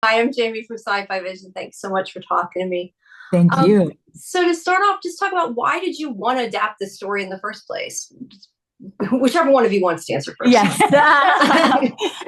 Hi, I'm Jamie from SciFi Vision. Thanks so much for talking to me. Thank you. So to start off, just talk about why did you want to adapt this story in the first place? Whichever one of you wants to answer first. Yes.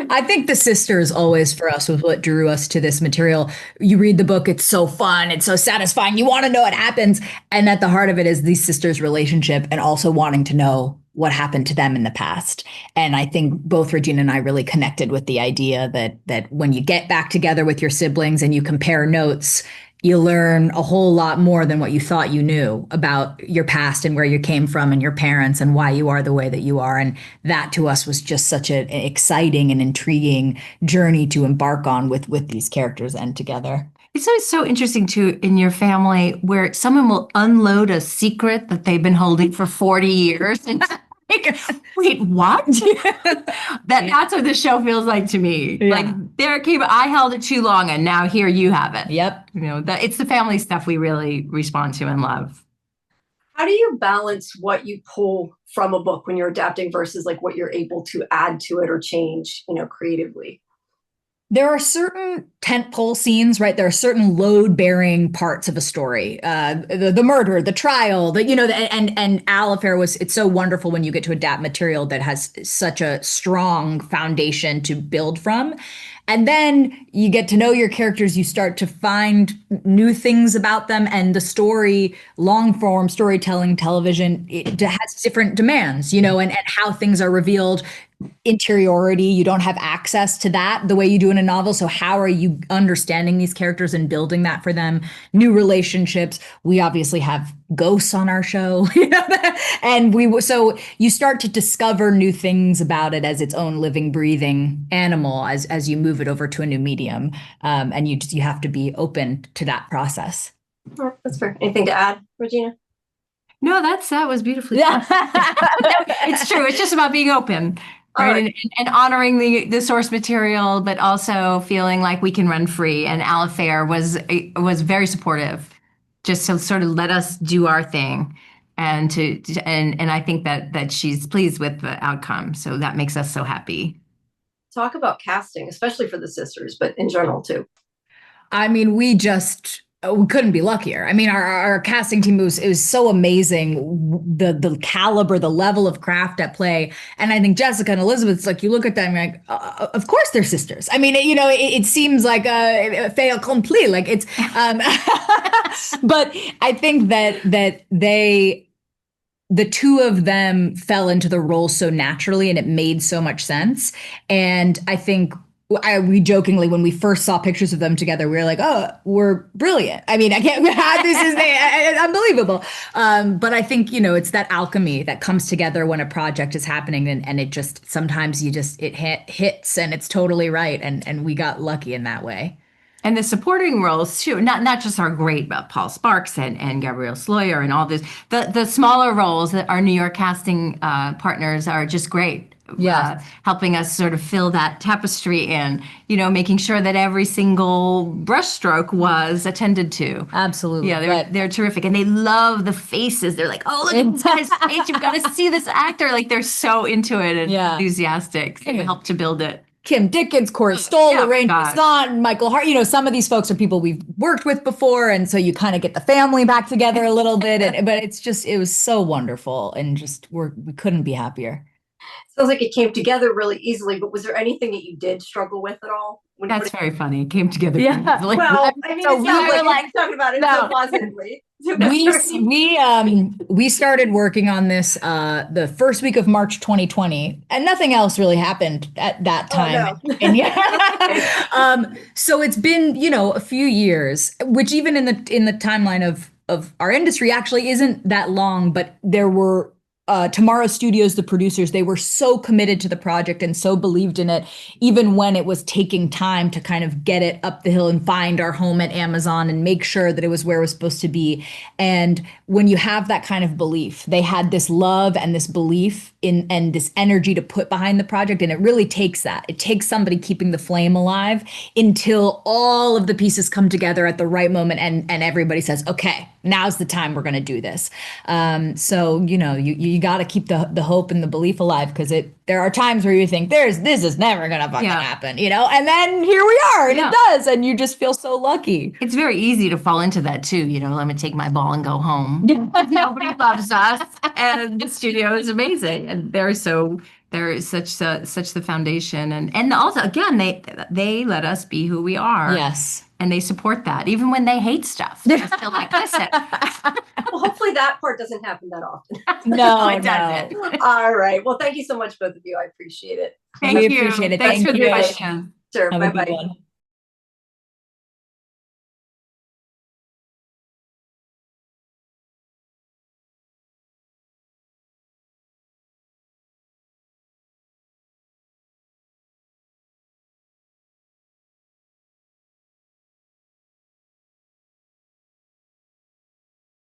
I think the sisters always for us was what drew us to this material. You read the book, it's so fun, it's so satisfying. You want to know what happens. And at the heart of it is these sisters' relationship and also wanting to know what happened to them in the past. And I think both Regina and I really connected with the idea that when you get back together with your siblings and you compare notes, you learn a whole lot more than what you thought you knew about your past and where you came from and your parents and why you are the way that you are. And that to us was just such an exciting and intriguing journey to embark on with these characters and together. It's always so interesting too in your family where someone will unload a secret that they've been holding for 40 years and like, wait, what? That's what the show feels like to me. Yeah. Like there came, I held it too long and now here you have it. Yep. It's the family stuff we really respond to and love. How do you balance what you pull from a book when you're adapting versus like what you're able to add to it or change, creatively? There are certain tentpole scenes, right? There are certain load-bearing parts of a story. The murder, the trial, and Al Affair it's so wonderful when you get to adapt material that has such a strong foundation to build from. And then you get to know your characters, you start to find new things about them, and the story, long form storytelling, television, it has different demands, and how things are revealed. Interiority, you don't have access to that the way you do in a novel. So how are you understanding these characters and building that for them? New relationships. We obviously have ghosts on our show, and so you start to discover new things about it as its own living, breathing animal as you move it over to a new medium, and you have to be open to that process. Oh, that's fair. Anything to add, Regina? No, that was beautifully. Yeah, it's true. It's just about being open. Right. And honoring the source material, but also feeling like we can run free. And Al Affair was very supportive, just to sort of let us do our thing, and I think that she's pleased with the outcome. So that makes us so happy. Talk about casting, especially for the sisters, but in general too. I mean, we couldn't be luckier. I mean, our casting team was so amazing. The caliber, the level of craft at play. And I think Jessica and Elizabeth, it's like you look at them, you're like, of course they're sisters. I mean, it seems like a fait accompli. Like it's, but I think that the two of them fell into the role so naturally, and it made so much sense. And I think we jokingly, when we first saw pictures of them together, we were like, "Oh, we're brilliant." I mean, I can't. This is unbelievable. But I think it's that alchemy that comes together when a project is happening, and it just sometimes it hits, and it's totally right, and we got lucky in that way. And the supporting roles too, not just our great Paul Sparks and Gabrielle Sloyer and all this. The smaller roles that our New York casting partners are just great. Yeah, helping us sort of fill that tapestry in, making sure that every single brushstroke was attended to. Absolutely. Yeah, they're terrific. And they love the faces. They're like, oh, look at this guy's face. You've got to see this actor. Like they're so into it and enthusiastic. They help to build it. Kim Dickens, Corey Stoll, Lorraine Besson, Michael Hart. Some of these folks are people we've worked with before, and so you kind of get the family back together a little bit. But it was so wonderful, and just we couldn't be happier. Sounds like it came together really easily, but was there anything that you did struggle with at all? That's very funny. It came together. Yeah. Well, I mean, so we were like talking about it so positively. We started working on this the first week of March 2020, and nothing else really happened at that time. Oh, no. And so it's been a few years, which even in the timeline of our industry actually isn't that long, but there were. Tomorrow Studios, the producers, they were so committed to the project and so believed in it, even when it was taking time to kind of get it up the hill and find our home at Amazon and make sure that it was where it was supposed to be. And when you have that kind of belief, they had this love and this belief and this energy to put behind the project. And it really takes that. It takes somebody keeping the flame alive until all of the pieces come together at the right moment and everybody says, okay, now's the time we're going to do this. So, you got to keep the hope and the belief alive, because there are times where you think this is never going to fucking happen, and then here we are and it does. And you just feel so lucky. It's very easy to fall into that too. Let me take my ball and go home. Nobody loves us. And the studio is amazing. And they're such the foundation. And also, again, they let us be who we are. Yes. And they support that, even when they hate stuff. They're still like, listen. Well, hopefully that part doesn't happen that often. No, it doesn't. All right. Well, thank you so much, both of you. I appreciate it. Thank you. Appreciate it. Thanks Thank for you. the question. Sure. Have a good Bye-bye. one.